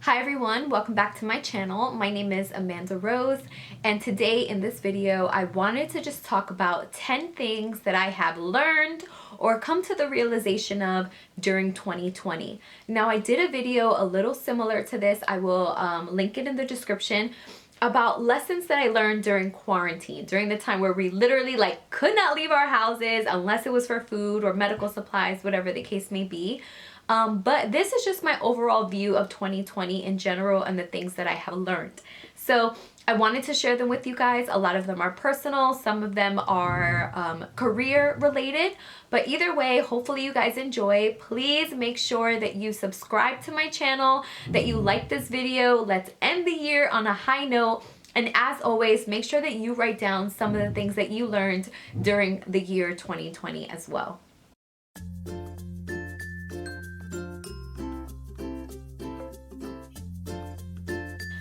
Hi everyone, welcome back to my channel. My name is Amanda Rose, and today in this video I wanted to just talk about 10 things that I have learned or come to the realization of during 2020. Now I did a video a little similar to this. I will link it in the description about lessons that I learned during quarantine, during the time where we literally could not leave our houses unless it was for food or medical supplies, whatever the case may be. But this is just my overall view of 2020 in general and the things that I have learned. So I wanted to share them with you guys. A lot of them are personal, some of them are career related, but either way, hopefully you guys enjoy. Please make sure that you subscribe to my channel, that you like this video. Let's end the year on a high note. And as always, make sure that you write down some of the things that you learned during the year 2020 as well.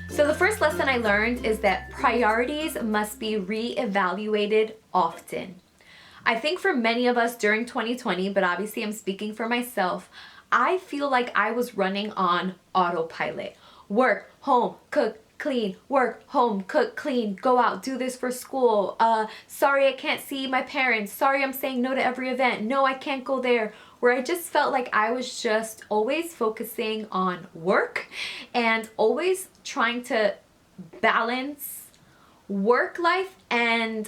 So the first lesson I learned is that priorities must be reevaluated often. I think for many of us during 2020, but obviously I'm speaking for myself, I feel like I was running on autopilot. Work, home, cook, clean, work, home, cook, clean, go out, do this for school. Sorry I can't see my parents. Sorry I'm saying no to every event. No, I can't go there. Where I just felt like I was just always focusing on work and always trying to balance work life and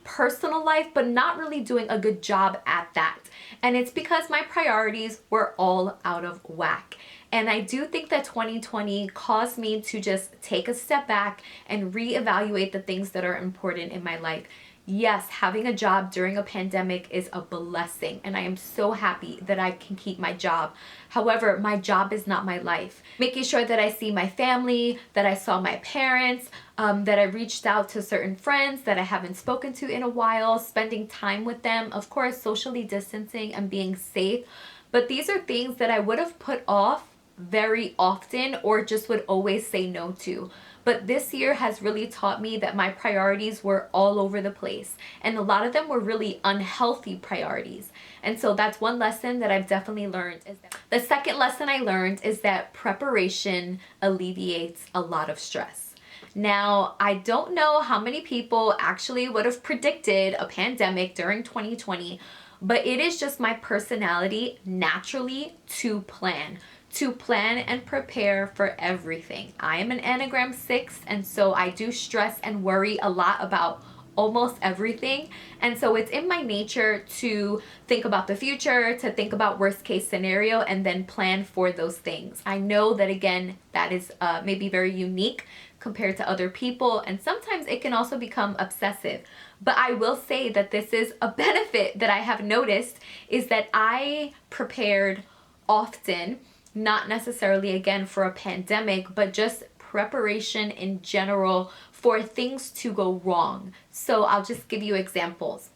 personal life, but not really doing a good job at that. And it's because my priorities were all out of whack. And I do think that 2020 caused me to just take a step back and reevaluate the things that are important in my life. Yes, having a job during a pandemic is a blessing, and I am so happy that I can keep my job. However, my job is not my life. Making sure that I see my family, that I saw my parents, that I reached out to certain friends that I haven't spoken to in a while, spending time with them, of course, socially distancing and being safe. But these are things that I would have put off very often or just would always say no to. But this year has really taught me that my priorities were all over the place, and a lot of them were really unhealthy priorities. And so that's one lesson that I've definitely learned. The second lesson I learned is that preparation alleviates a lot of stress. Now, I don't know how many people actually would have predicted a pandemic during 2020, but it is just my personality naturally to plan and prepare for everything. I am an Enneagram 6, and so I do stress and worry a lot about almost everything. And so it's in my nature to think about the future, to think about worst case scenario, and then plan for those things. I know that, again, that is maybe very unique compared to other people, and sometimes it can also become obsessive. But I will say that this is a benefit that I have noticed, is that I prepared often, not necessarily again for a pandemic, but just preparation in general for things to go wrong. So I'll just give you examples.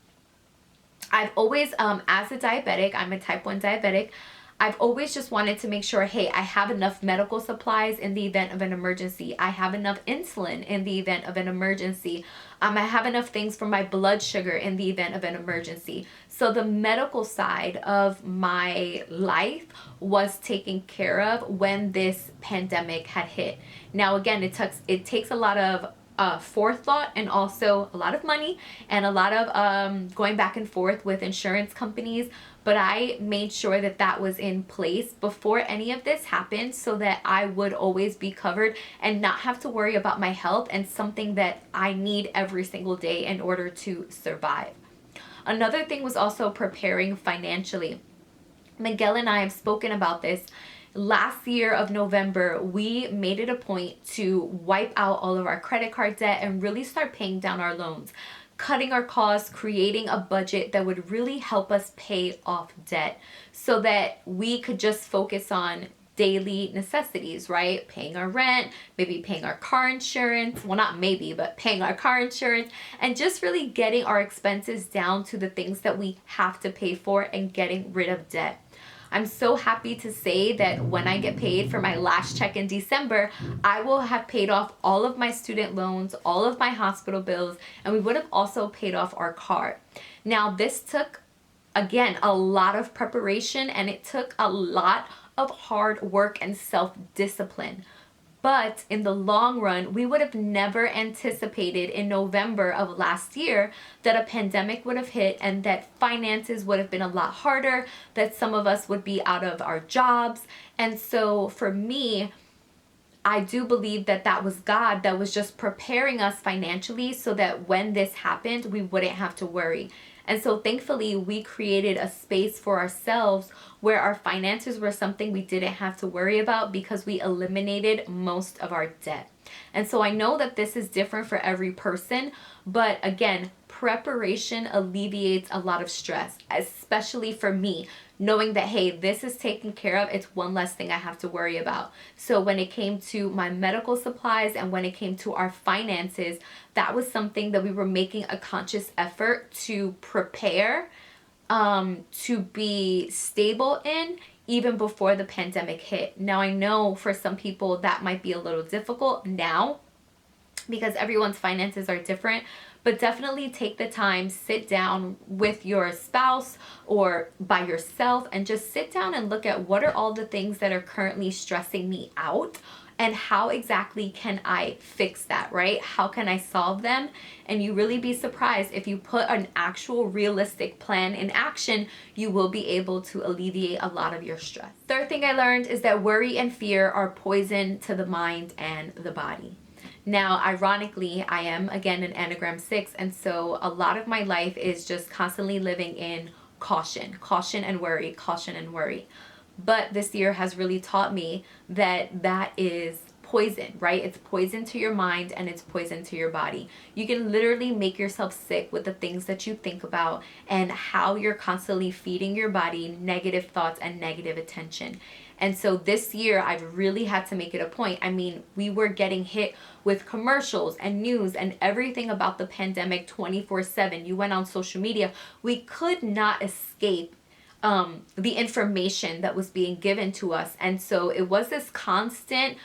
I've always, as a diabetic, I'm a type 1 diabetic, I've always just wanted to make sure, hey, I have enough medical supplies in the event of an emergency. I have enough insulin in the event of an emergency. I have enough things for my blood sugar in the event of an emergency. So the medical side of my life was taken care of when this pandemic had hit. Now, again, it takes a lot of forethought and also a lot of money and a lot of going back and forth with insurance companies. But I made sure that that was in place before any of this happened so that I would always be covered and not have to worry about my health and something that I need every single day in order to survive. Another thing was also preparing financially. Miguel and I have spoken about this. Last year of November, we made it a point to wipe out all of our credit card debt and really start paying down our loans, cutting our costs, creating a budget that would really help us pay off debt so that we could just focus on daily necessities, right? Paying our rent, maybe paying our car insurance. Well, not maybe, but paying our car insurance, and just really getting our expenses down to the things that we have to pay for and getting rid of debt. I'm so happy to say that when I get paid for my last check in December, I will have paid off all of my student loans, all of my hospital bills, and we would have also paid off our car. Now, this took, again, a lot of preparation, and it took a lot of hard work and self-discipline. But in the long run, we would have never anticipated in November of last year that a pandemic would have hit and that finances would have been a lot harder, that some of us would be out of our jobs. And so for me, I do believe that that was God that was just preparing us financially so that when this happened, we wouldn't have to worry. And so thankfully, we created a space for ourselves where our finances were something we didn't have to worry about because we eliminated most of our debt. And so I know that this is different for every person, but again, preparation alleviates a lot of stress, especially for me, knowing that, hey, this is taken care of. It's one less thing I have to worry about. So when it came to my medical supplies and when it came to our finances, that was something that we were making a conscious effort to prepare, to be stable in, even before the pandemic hit. Now, I know for some people that might be a little difficult now because everyone's finances are different, but definitely take the time, sit down with your spouse or by yourself and just sit down and look at what are all the things that are currently stressing me out and how exactly can I fix that, right? How can I solve them? And you really be surprised if you put an actual realistic plan in action, you will be able to alleviate a lot of your stress. Third thing I learned is that worry and fear are poison to the mind and the body. Now, ironically, I am, again, an Enneagram 6, and so a lot of my life is just constantly living in caution and worry, caution and worry. But this year has really taught me that that is poison, right? It's poison to your mind and it's poison to your body. You can literally make yourself sick with the things that you think about and how you're constantly feeding your body negative thoughts and negative attention. And so this year, I've really had to make it a point. I mean, we were getting hit with commercials and news and everything about the pandemic 24/7. You went on social media. We could not escape the information that was being given to us. And so it was this constant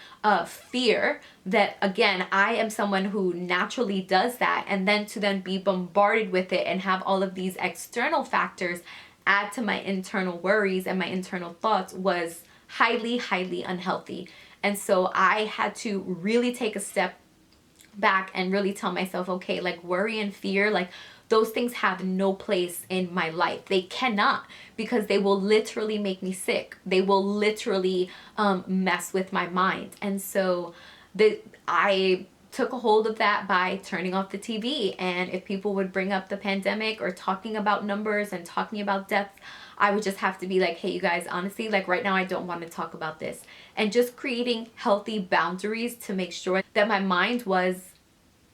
fear that, again, I am someone who naturally does that. And then to then be bombarded with it and have all of these external factors add to my internal worries and my internal thoughts was highly, highly unhealthy. And so I had to really take a step back and really tell myself, okay, like worry and fear, like those things have no place in my life. They cannot, because they will literally make me sick. They will literally mess with my mind. And so I took a hold of that by turning off the TV. And if people would bring up the pandemic or talking about numbers and talking about deaths, I would just have to be like, hey, you guys, honestly, like right now, I don't want to talk about this. And just creating healthy boundaries to make sure that my mind was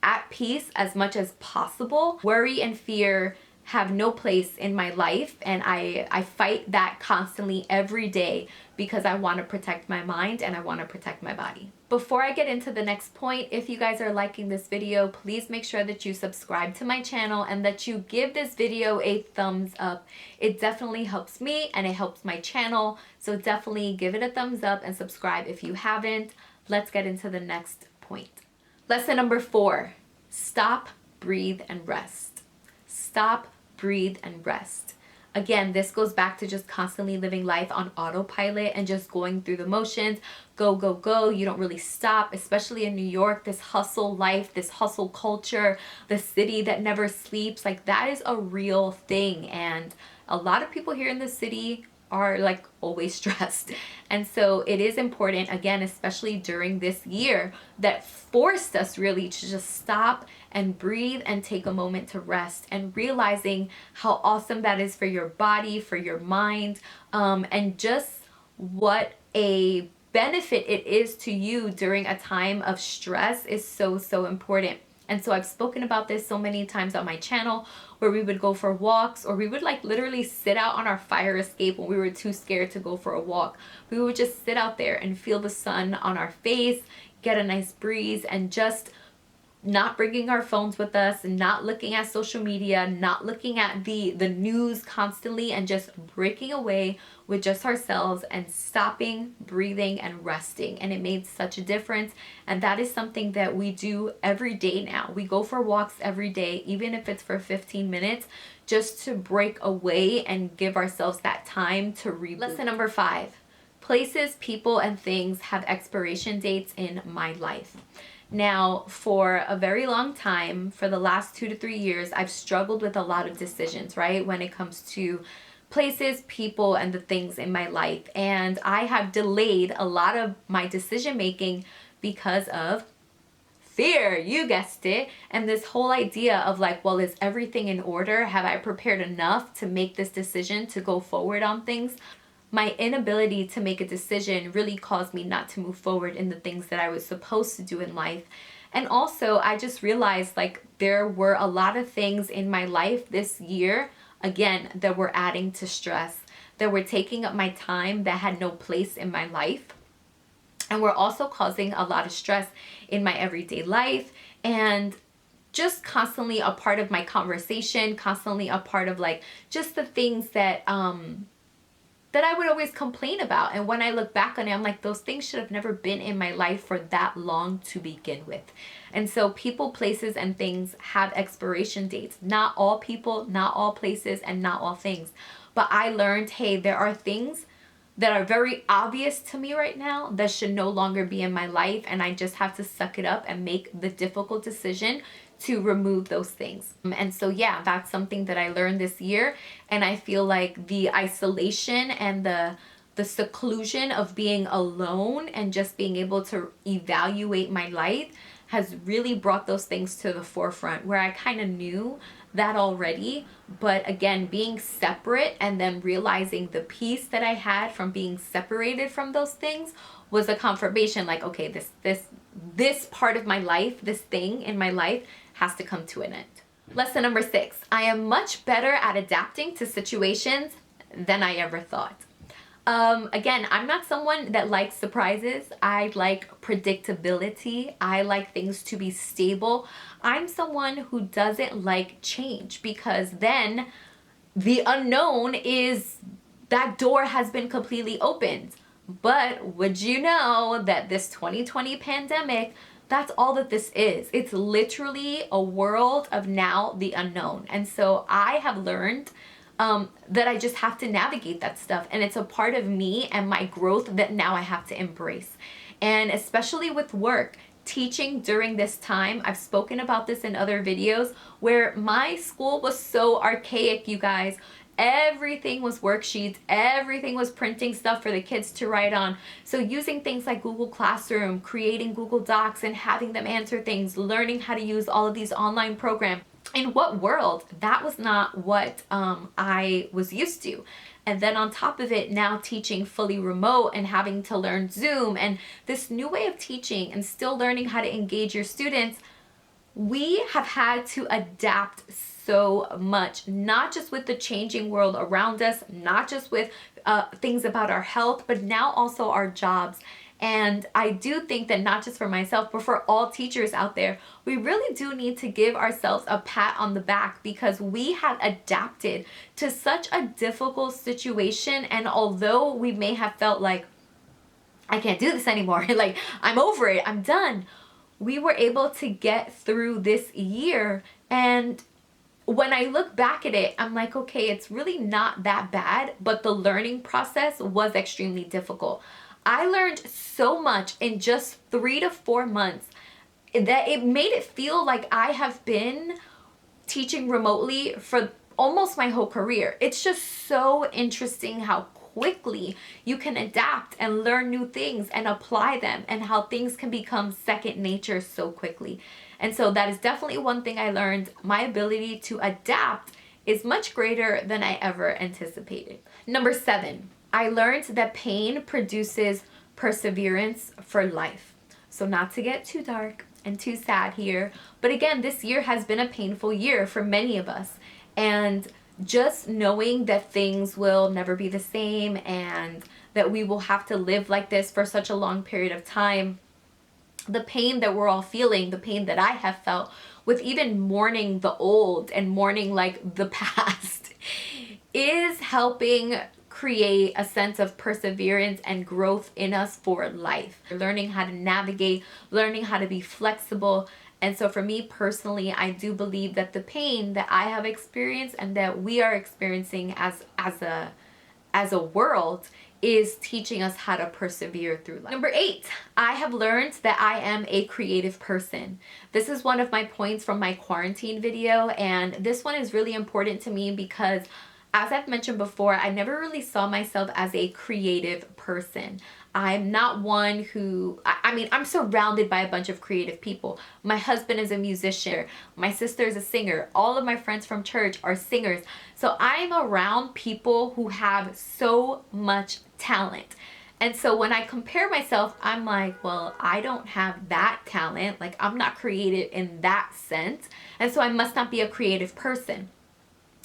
at peace as much as possible. Worry and fear have no place in my life, and I fight that constantly every day because I want to protect my mind and I want to protect my body. Before I get into the next point, if you guys are liking this video, please make sure that you subscribe to my channel and that you give this video a thumbs up. It definitely helps me and it helps my channel, so definitely give it a thumbs up and subscribe if you haven't. Let's get into the next point. Lesson number 4, stop, breathe, and rest. Stop, breathe, and rest. Again, this goes back to just constantly living life on autopilot and just going through the motions. Go, go, go. You don't really stop, especially in New York, this hustle life, this hustle culture, the city that never sleeps. Like that is a real thing. And a lot of people here in the city are like always stressed. And so it is important, again, especially during this year that forced us really to just stop and breathe and take a moment to rest, and realizing how awesome that is for your body, for your mind, and just what a benefit it is to you during a time of stress is so, so important. And so I've spoken about this so many times on my channel, where we would go for walks, or we would like literally sit out on our fire escape when we were too scared to go for a walk. We would just sit out there and feel the sun on our face, get a nice breeze, and just not bringing our phones with us, not looking at social media, not looking at the news constantly, and just breaking away with just ourselves and stopping, breathing, and resting. And it made such a difference. And that is something that we do every day now. We go for walks every day, even if it's for 15 minutes, just to break away and give ourselves that time to reboot. Lesson number 5, Places, people, and things have expiration dates in my life. Now, for a very long time, for the last 2 to 3 years, I've struggled with a lot of decisions, right? When it comes to places, people, and the things in my life. And I have delayed a lot of my decision making because of fear, you guessed it. And this whole idea of like, well, is everything in order? Have I prepared enough to make this decision to go forward on things? My inability to make a decision really caused me not to move forward in the things that I was supposed to do in life. And also, I just realized like there were a lot of things in my life this year, again, that were adding to stress, that were taking up my time, that had no place in my life, and were also causing a lot of stress in my everyday life, and just constantly a part of my conversation, constantly a part of like just the things that that I would always complain about. And when I look back on it, I'm like, those things should have never been in my life for that long to begin with. And so people, places, and things have expiration dates. Not all people, not all places, and not all things. But I learned, hey, there are things that are very obvious to me right now that should no longer be in my life. And I just have to suck it up and make the difficult decision to remove those things. And so yeah, that's something that I learned this year. And I feel like the isolation and the seclusion of being alone and just being able to evaluate my life has really brought those things to the forefront, where I kind of knew that already, but again, being separate and then realizing the peace that I had from being separated from those things was a confirmation, like, okay, this part of my life, this thing in my life has to come to an end. Lesson number 6, I am much better at adapting to situations than I ever thought. Again, I'm not someone that likes surprises. I like predictability. I like things to be stable. I'm someone who doesn't like change, because then the unknown is that door has been completely opened. But would you know that this 2020 pandemic, that's all that this is. It's literally a world of now the unknown. And so I have learned that I just have to navigate that stuff. And it's a part of me and my growth that now I have to embrace. And especially with work, teaching during this time, I've spoken about this in other videos, where my school was so archaic, you guys. Everything was worksheets, everything was printing stuff for the kids to write on. So using things like Google Classroom, creating Google Docs and having them answer things, learning how to use all of these online programs. In what world? That was not what I was used to. And then on top of it, now teaching fully remote and having to learn Zoom and this new way of teaching and still learning how to engage your students, we have had to adapt so much, not just with the changing world around us, not just with things about our health, but now also our jobs. And I do think that not just for myself, but for all teachers out there, we really do need to give ourselves a pat on the back, because we have adapted to such a difficult situation. And although we may have felt like, I can't do this anymore, like I'm over it, I'm done, we were able to get through this year. And when I look back at it, I'm like, okay, it's really not that bad, but the learning process was extremely difficult. I learned so much in just 3 to 4 months that it made it feel like I have been teaching remotely for almost my whole career. It's just so interesting how quickly you can adapt and learn new things and apply them, and how things can become second nature so quickly. And so that is definitely one thing I learned. My ability to adapt is much greater than I ever anticipated. Number 7, I learned that pain produces perseverance for life. So not to get too dark and too sad here, but again, this year has been a painful year for many of us. And just knowing that things will never be the same and that we will have to live like this for such a long period of time, the pain that we're all feeling, the pain that I have felt with even mourning the old and mourning like the past, is helping create a sense of perseverance and growth in us for life. Learning how to navigate, learning how to be flexible. And so for me personally, I do believe that the pain that I have experienced and that we are experiencing as a world is teaching us how to persevere through life. Number 8, I have learned that I am a creative person. This is one of my points from my quarantine video, and this one is really important to me because, as I've mentioned before, I never really saw myself as a creative person. I'm not one who, I mean, I'm surrounded by a bunch of creative people. My husband is a musician. My sister is a singer. All of my friends from church are singers. So I'm around people who have so much talent. And so when I compare myself, I'm like, well, I don't have that talent. Like, I'm not creative in that sense. And so I must not be a creative person.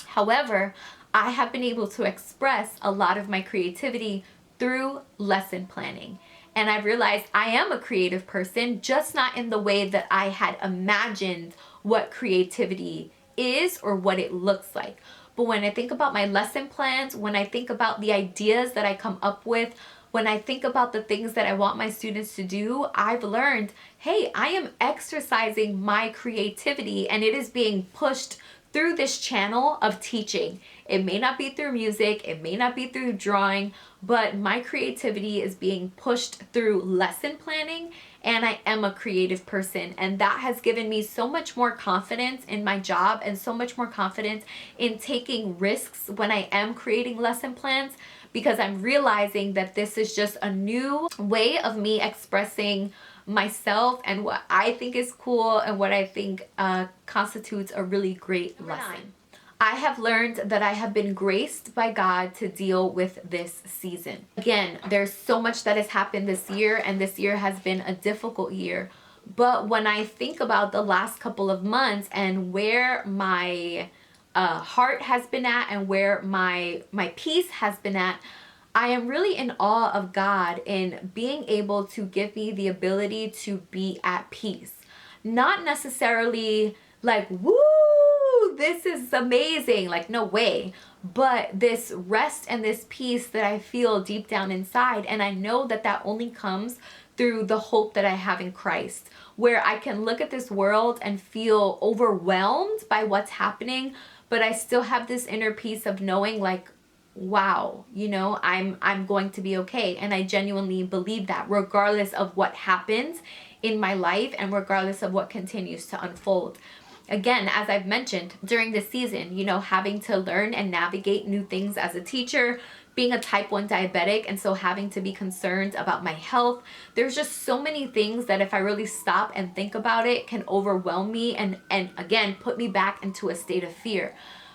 However, I have been able to express a lot of my creativity through lesson planning. And I've realized I am a creative person, just not in the way that I had imagined what creativity is or what it looks like. But when I think about my lesson plans, when I think about the ideas that I come up with, when I think about the things that I want my students to do, I've learned, hey, I am exercising my creativity and it is being pushed through this channel of teaching. It may not be through music, it may not be through drawing, but my creativity is being pushed through lesson planning, and I am a creative person, and that has given me so much more confidence in my job and so much more confidence in taking risks when I am creating lesson plans, because I'm realizing that this is just a new way of me expressing myself and what I think is cool and what I think constitutes a really great lesson. I have learned that I have been graced by God to deal with this season. Again, there's so much that has happened this year, and this year has been a difficult year. But when I think about the last couple of months and where my heart has been at and where my peace has been at, I am really in awe of God in being able to give me the ability to be at peace. Not necessarily like, woo, this is amazing, like no way, but this rest and this peace that I feel deep down inside. And I know that that only comes through the hope that I have in Christ, where I can look at this world and feel overwhelmed by what's happening, but I still have this inner peace of knowing, like, wow, you know, I'm going to be okay. And I genuinely believe that regardless of what happens in my life and regardless of what continues to unfold. Again, as I've mentioned during this season, you know, having to learn and navigate new things as a teacher, being a type 1 diabetic, and so having to be concerned about my health. There's just so many things that if I really stop and think about it can overwhelm me and again put me back into a state of fear.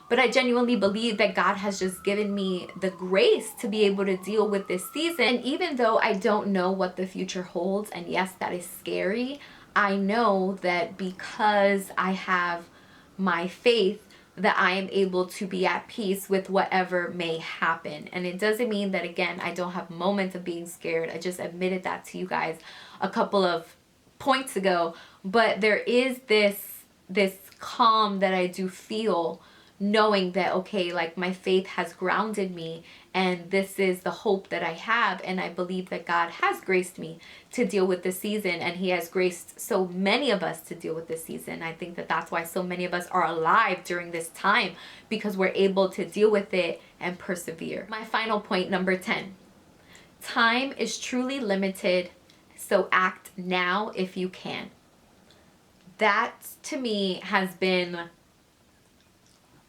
But I genuinely believe that God has just given me the grace to be able to deal with this season. And even though I don't know what the future holds, and yes, that is scary, I know that because I have my faith, that I am able to be at peace with whatever may happen. And it doesn't mean that, again, I don't have moments of being scared. I just admitted that to you guys a couple of points ago. But there is this calm that I do feel, knowing that, okay, like my faith has grounded me and this is the hope that I have, and I believe that God has graced me to deal with this season, and he has graced so many of us to deal with this season. I think that that's why so many of us are alive during this time, because we're able to deal with it and persevere. My final point, number 10. Time is truly limited, so act now if you can. That to me has been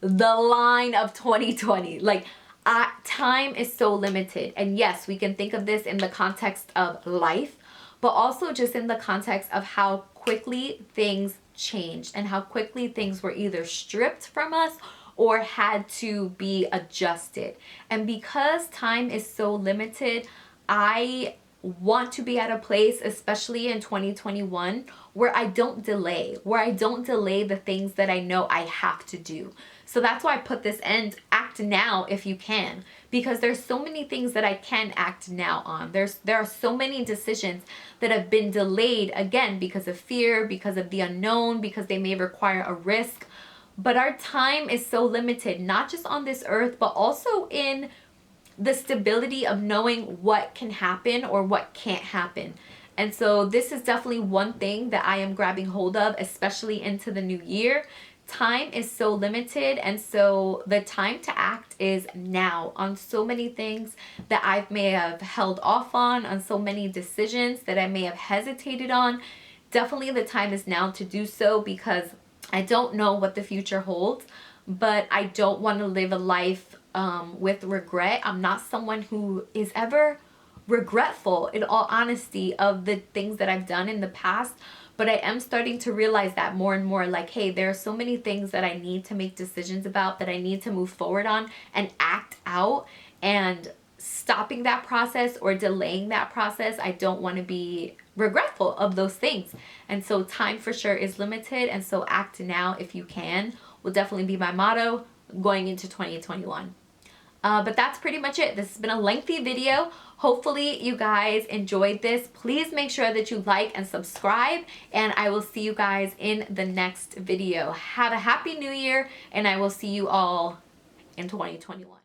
the line of 2020. Like, time is so limited. And yes, we can think of this in the context of life, but also just in the context of how quickly things changed and how quickly things were either stripped from us or had to be adjusted. And because time is so limited, I want to be at a place, especially in 2021, where I don't delay the things that I know I have to do. So that's why I put this end, act now if you can, because there's so many things that I can act now on. There are so many decisions that have been delayed, again, because of fear, because of the unknown, because they may require a risk. But our time is so limited, not just on this earth, but also in the stability of knowing what can happen or what can't happen. And so this is definitely one thing that I am grabbing hold of, especially into the new year, time is so limited, and so the time to act is now on so many things that I may have held off on so many decisions that I may have hesitated on. Definitely the time is now to do so, because I don't know what the future holds, but I don't want to live a life with regret. I'm not someone who is ever regretful, in all honesty, of the things that I've done in the past. But I am starting to realize that more and more, like, hey, there are so many things that I need to make decisions about, that I need to move forward on and act out. And stopping that process or delaying that process, I don't want to be regretful of those things. And so time for sure is limited. And so act now if you can will definitely be my motto going into 2021. But that's pretty much it. This has been a lengthy video. Hopefully you guys enjoyed this. Please make sure that you like and subscribe, and I will see you guys in the next video. Have a happy new year, and I will see you all in 2021.